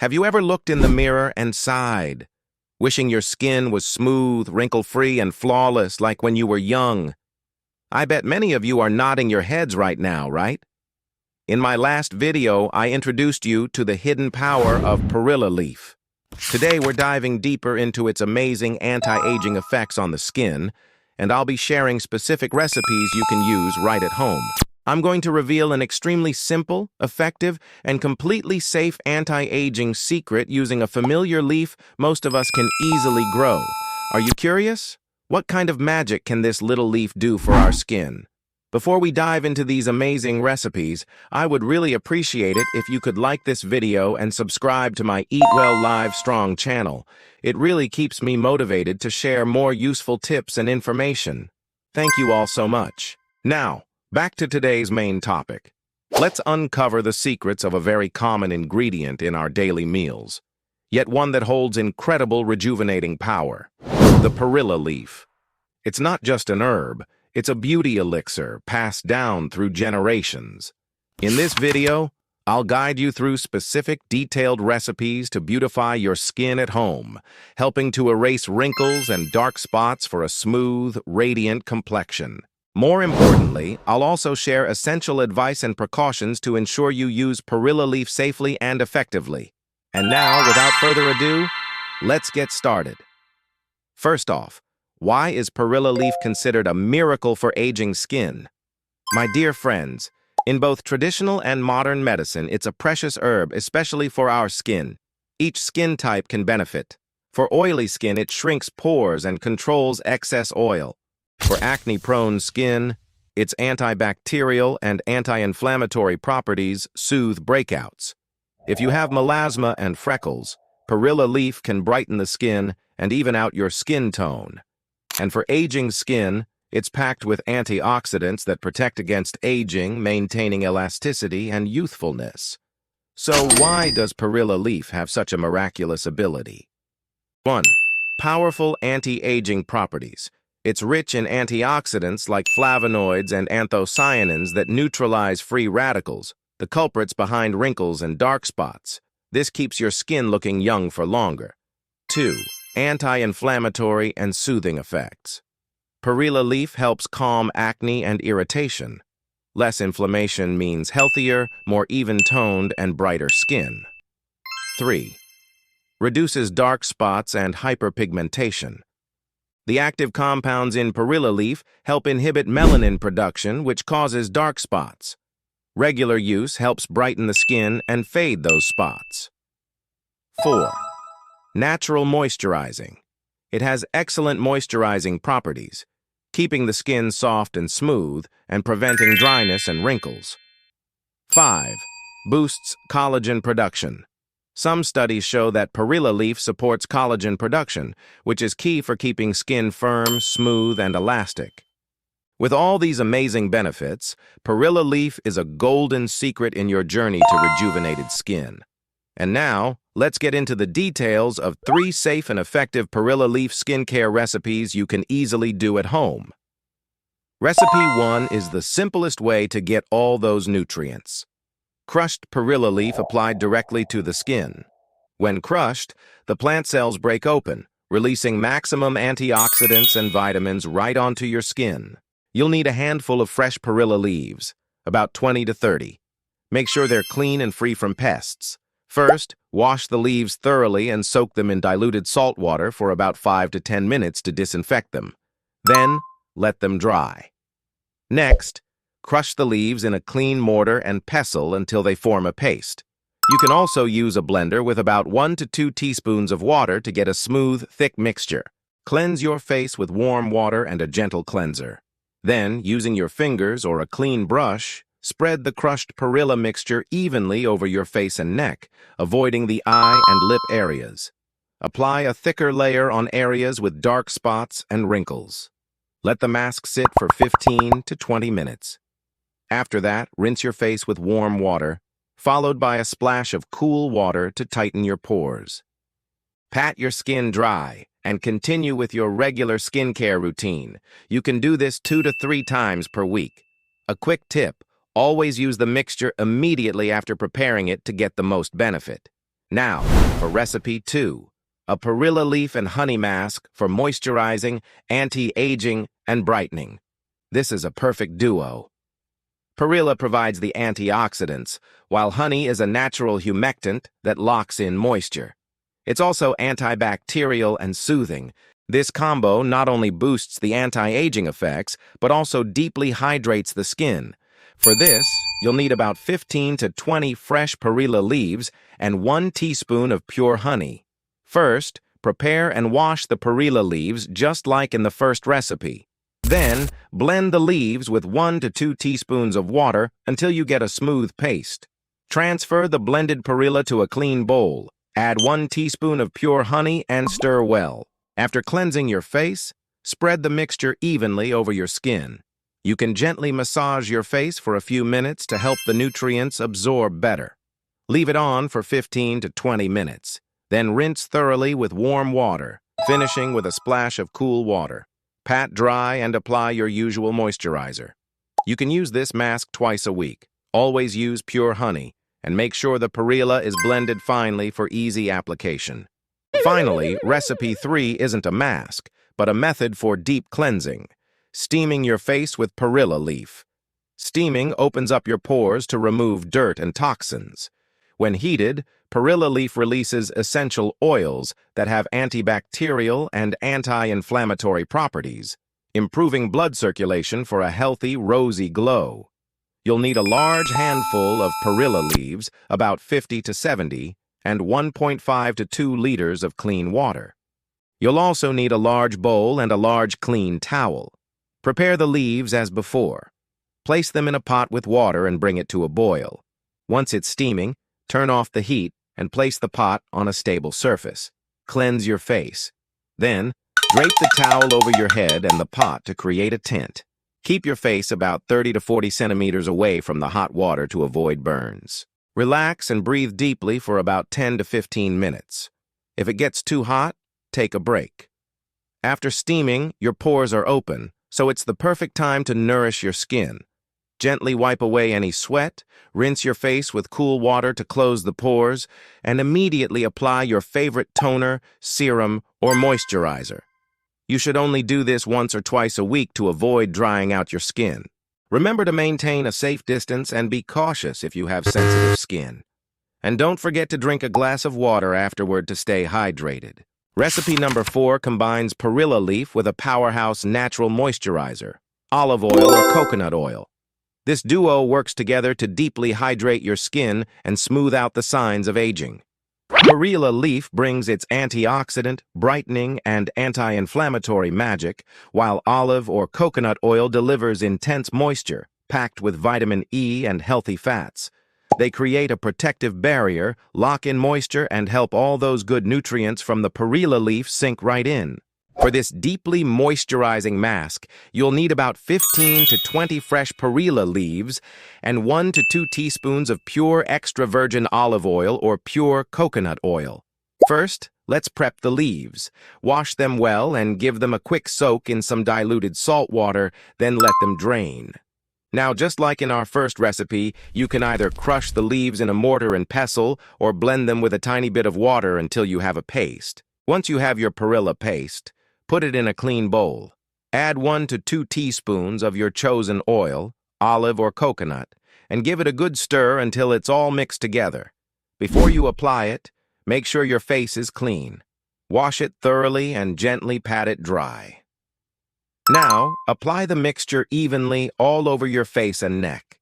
Have you ever looked in the mirror and sighed, wishing your skin was smooth, wrinkle-free, and flawless like when you were young? I bet many of you are nodding your heads right now, right? In my last video, I introduced you to the hidden power of Perilla Leaf. Today, we're diving deeper into its amazing anti-aging effects on the skin, and I'll be sharing specific recipes you can use right at home. I'm going to reveal an extremely simple, effective, and completely safe anti-aging secret using a familiar leaf most of us can easily grow. Are you curious? What kind of magic can this little leaf do for our skin? Before we dive into these amazing recipes, I would really appreciate it if you could like this video and subscribe to my Eat Well Live Strong channel. It really keeps me motivated to share more useful tips and information. Thank you all so much. Now, back to today's main topic. Let's uncover the secrets of a very common ingredient in our daily meals, yet one that holds incredible rejuvenating power: the perilla leaf. It's not just an herb, it's a beauty elixir passed down through generations. In this video, I'll guide you through specific, detailed recipes to beautify your skin at home, helping to erase wrinkles and dark spots for a smooth, radiant complexion. More importantly, I'll also share essential advice and precautions to ensure you use perilla leaf safely and effectively. And now, without further ado, let's get started. First off, why is perilla leaf considered a miracle for aging skin? My dear friends, in both traditional and modern medicine, it's a precious herb, especially for our skin. Each skin type can benefit. For oily skin, it shrinks pores and controls excess oil. For acne-prone skin, its antibacterial and anti-inflammatory properties soothe breakouts. If you have melasma and freckles, perilla leaf can brighten the skin and even out your skin tone. And for aging skin, it's packed with antioxidants that protect against aging, maintaining elasticity and youthfulness. So why does perilla leaf have such a miraculous ability? 1. Powerful anti-aging properties. It's rich in antioxidants like flavonoids and anthocyanins that neutralize free radicals, the culprits behind wrinkles and dark spots. This keeps your skin looking young for longer. 2. Anti-inflammatory and soothing effects. Perilla leaf helps calm acne and irritation. Less inflammation means healthier, more even-toned, and brighter skin. 3. Reduces dark spots and hyperpigmentation. The active compounds in perilla leaf help inhibit melanin production, which causes dark spots. Regular use helps brighten the skin and fade those spots. 4. Natural moisturizing. It has excellent moisturizing properties, keeping the skin soft and smooth and preventing dryness and wrinkles. 5. Boosts collagen production. Some studies show that perilla leaf supports collagen production, which is key for keeping skin firm, smooth, and elastic. With all these amazing benefits, perilla leaf is a golden secret in your journey to rejuvenated skin. And now, let's get into the details of 3 safe and effective perilla leaf skincare recipes you can easily do at home. Recipe 1 is the simplest way to get all those nutrients. Crushed perilla leaf applied directly to the skin. When crushed, the plant cells break open, releasing maximum antioxidants and vitamins right onto your skin. You'll need a handful of fresh perilla leaves, about 20 to 30. Make sure they're clean and free from pests. First, wash the leaves thoroughly and soak them in diluted salt water for about 5 to 10 minutes to disinfect them. Then, let them dry. Next, crush the leaves in a clean mortar and pestle until they form a paste. You can also use a blender with about 1 to 2 teaspoons of water to get a smooth, thick mixture. Cleanse your face with warm water and a gentle cleanser. Then, using your fingers or a clean brush, spread the crushed perilla mixture evenly over your face and neck, avoiding the eye and lip areas. Apply a thicker layer on areas with dark spots and wrinkles. Let the mask sit for 15 to 20 minutes. After that, rinse your face with warm water, followed by a splash of cool water to tighten your pores. Pat your skin dry and continue with your regular skincare routine. You can do this 2 to 3 times per week. A quick tip: always use the mixture immediately after preparing it to get the most benefit. Now, for recipe 2, a Perilla Leaf and honey mask for moisturizing, anti-aging, and brightening. This is a perfect duo. Perilla provides the antioxidants, while honey is a natural humectant that locks in moisture. It's also antibacterial and soothing. This combo not only boosts the anti-aging effects, but also deeply hydrates the skin. For this, you'll need about 15 to 20 fresh Perilla leaves and 1 teaspoon of pure honey. First, prepare and wash the Perilla leaves just like in the first recipe. Then, blend the leaves with 1 to 2 teaspoons of water until you get a smooth paste. Transfer the blended Perilla to a clean bowl. Add 1 teaspoon of pure honey and stir well. After cleansing your face, spread the mixture evenly over your skin. You can gently massage your face for a few minutes to help the nutrients absorb better. Leave it on for 15 to 20 minutes. Then rinse thoroughly with warm water, finishing with a splash of cool water. Pat dry and apply your usual moisturizer. You can use this mask twice a week. Always use pure honey, and make sure the Perilla is blended finely for easy application. Finally, recipe 3 isn't a mask, but a method for deep cleansing. Steaming your face with Perilla leaf. Steaming opens up your pores to remove dirt and toxins. When heated, Perilla leaf releases essential oils that have antibacterial and anti-inflammatory properties, improving blood circulation for a healthy, rosy glow. You'll need a large handful of Perilla leaves, about 50 to 70, and 1.5 to 2 liters of clean water. You'll also need a large bowl and a large clean towel. Prepare the leaves as before. Place them in a pot with water and bring it to a boil. Once it's steaming, turn off the heat and place the pot on a stable surface. Cleanse your face. Then, drape the towel over your head and the pot to create a tint. Keep your face about 30 to 40 centimeters away from the hot water to avoid burns. Relax and breathe deeply for about 10 to 15 minutes. If it gets too hot, take a break. After steaming, your pores are open, so it's the perfect time to nourish your skin. Gently wipe away any sweat, rinse your face with cool water to close the pores, and immediately apply your favorite toner, serum, or moisturizer. You should only do this once or twice a week to avoid drying out your skin. Remember to maintain a safe distance and be cautious if you have sensitive skin. And don't forget to drink a glass of water afterward to stay hydrated. Recipe number 4 combines Perilla leaf with a powerhouse natural moisturizer, olive oil or coconut oil. This duo works together to deeply hydrate your skin and smooth out the signs of aging. Perilla leaf brings its antioxidant, brightening, and anti-inflammatory magic, while olive or coconut oil delivers intense moisture, packed with vitamin E and healthy fats. They create a protective barrier, lock in moisture, and help all those good nutrients from the Perilla leaf sink right in. For this deeply moisturizing mask, you'll need about 15 to 20 fresh Perilla leaves and 1 to 2 teaspoons of pure extra virgin olive oil or pure coconut oil. First, let's prep the leaves. Wash them well and give them a quick soak in some diluted salt water, then let them drain. Now, just like in our first recipe, you can either crush the leaves in a mortar and pestle or blend them with a tiny bit of water until you have a paste. Once you have your Perilla paste, put it in a clean bowl. Add 1 to 2 teaspoons of your chosen oil, olive or coconut, and give it a good stir until it's all mixed together. Before you apply it, make sure your face is clean. Wash it thoroughly and gently pat it dry. Now, apply the mixture evenly all over your face and neck.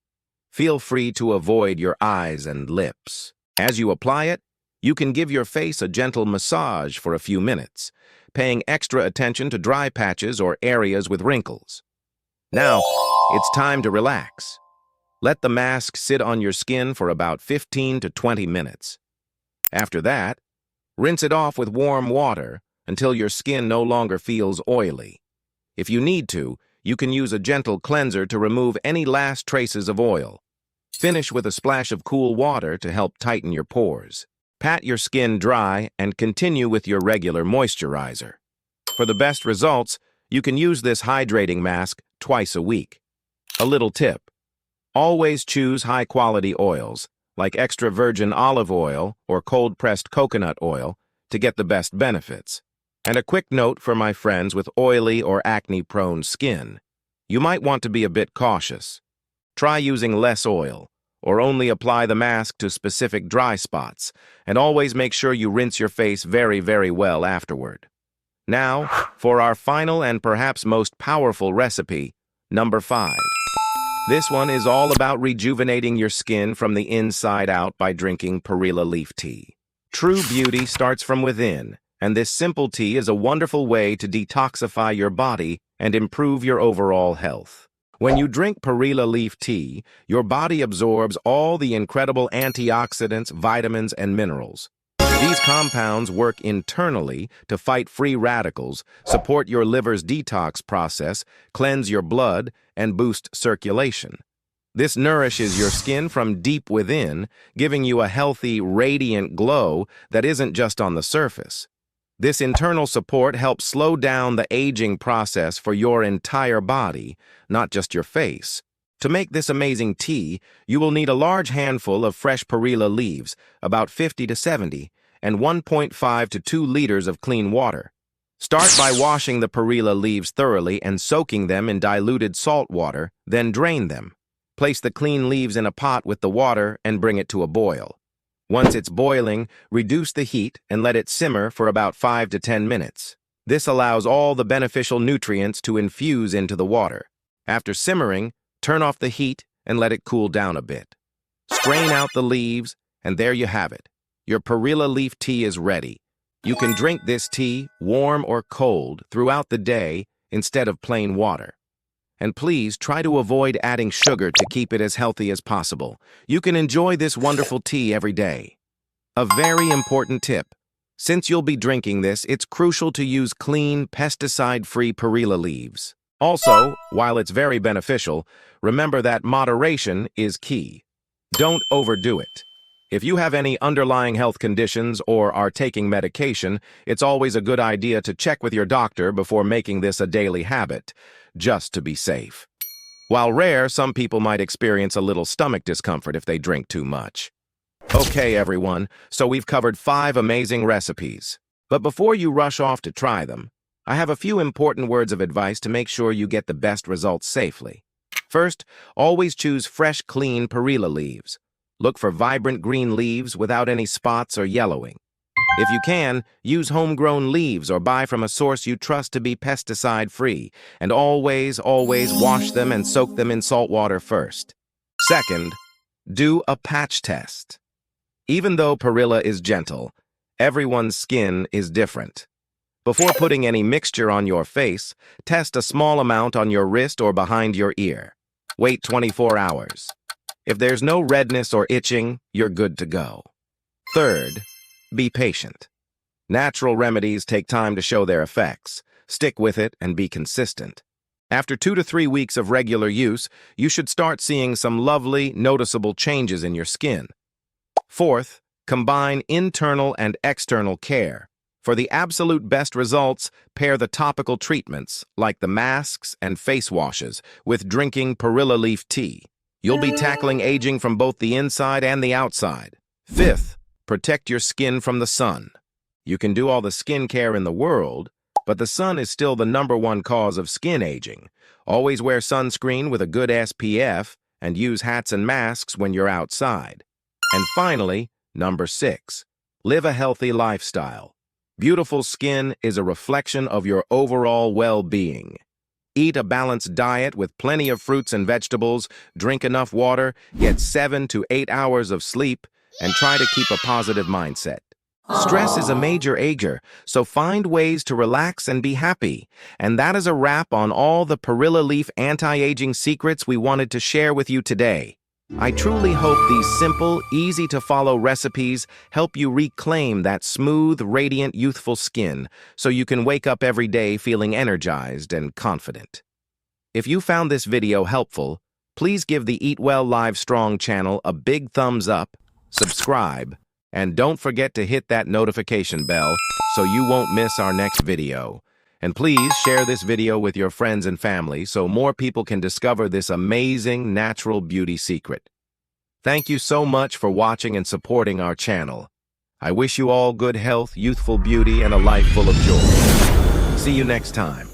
Feel free to avoid your eyes and lips. As you apply it, you can give your face a gentle massage for a few minutes, paying extra attention to dry patches or areas with wrinkles. Now, it's time to relax. Let the mask sit on your skin for about 15 to 20 minutes. After that, rinse it off with warm water until your skin no longer feels oily. If you need to, you can use a gentle cleanser to remove any last traces of oil. Finish with a splash of cool water to help tighten your pores. Pat your skin dry and continue with your regular moisturizer. For the best results, you can use this hydrating mask twice a week. A little tip: always choose high-quality oils, like extra virgin olive oil or cold-pressed coconut oil, to get the best benefits. And a quick note for my friends with oily or acne-prone skin. You might want to be a bit cautious. Try using less oil, or only apply the mask to specific dry spots, and always make sure you rinse your face very, very well afterward. Now, for our final and perhaps most powerful recipe, number 5. This one is all about rejuvenating your skin from the inside out by drinking Perilla Leaf tea. True beauty starts from within, and this simple tea is a wonderful way to detoxify your body and improve your overall health. When you drink Perilla Leaf tea, your body absorbs all the incredible antioxidants, vitamins, and minerals. These compounds work internally to fight free radicals, support your liver's detox process, cleanse your blood, and boost circulation. This nourishes your skin from deep within, giving you a healthy, radiant glow that isn't just on the surface. This internal support helps slow down the aging process for your entire body, not just your face. To make this amazing tea, you will need a large handful of fresh Perilla leaves, about 50 to 70, and 1.5 to 2 liters of clean water. Start by washing the Perilla leaves thoroughly and soaking them in diluted salt water, then drain them. Place the clean leaves in a pot with the water and bring it to a boil. Once it's boiling, reduce the heat and let it simmer for about 5 to 10 minutes. This allows all the beneficial nutrients to infuse into the water. After simmering, turn off the heat and let it cool down a bit. Strain out the leaves, and there you have it. Your Perilla Leaf tea is ready. You can drink this tea, warm or cold, throughout the day instead of plain water. And please try to avoid adding sugar to keep it as healthy as possible. You can enjoy this wonderful tea every day. A very important tip. Since you'll be drinking this, it's crucial to use clean, pesticide-free Perilla leaves. Also, while it's very beneficial, remember that moderation is key. Don't overdo it. If you have any underlying health conditions or are taking medication, it's always a good idea to check with your doctor before making this a daily habit, just to be safe. While rare, some people might experience a little stomach discomfort if they drink too much. Okay, everyone, so we've covered 5 amazing recipes. But before you rush off to try them, I have a few important words of advice to make sure you get the best results safely. First, always choose fresh, clean Perilla leaves. Look for vibrant green leaves without any spots or yellowing. If you can, use homegrown leaves or buy from a source you trust to be pesticide-free, and always wash them and soak them in salt water first. Second, do a patch test. Even though Perilla is gentle, everyone's skin is different. Before putting any mixture on your face, test a small amount on your wrist or behind your ear. Wait 24 hours. If there's no redness or itching, you're good to go. Third, be patient. Natural remedies take time to show their effects. Stick with it and be consistent. After 2 to 3 weeks of regular use, you should start seeing some lovely, noticeable changes in your skin. Fourth, combine internal and external care. For the absolute best results, pair the topical treatments, like the masks and face washes, with drinking Perilla Leaf tea. You'll be tackling aging from both the inside and the outside. Fifth, protect your skin from the sun. You can do all the skincare in the world, but the sun is still the #1 cause of skin aging. Always wear sunscreen with a good SPF and use hats and masks when you're outside. And finally, number 6, live a healthy lifestyle. Beautiful skin is a reflection of your overall well-being. Eat a balanced diet with plenty of fruits and vegetables, drink enough water, get 7 to 8 hours of sleep, and try to keep a positive mindset. Stress is a major ager, so find ways to relax and be happy. And that is a wrap on all the Perilla Leaf anti-aging secrets we wanted to share with you today. I truly hope these simple, easy-to-follow recipes help you reclaim that smooth, radiant, youthful skin so you can wake up every day feeling energized and confident. If you found this video helpful, please give the Eat Well Live Strong channel a big thumbs up, subscribe, and don't forget to hit that notification bell so you won't miss our next video. And please share this video with your friends and family so more people can discover this amazing natural beauty secret. Thank you so much for watching and supporting our channel. I wish you all good health, youthful beauty, and a life full of joy. See you next time.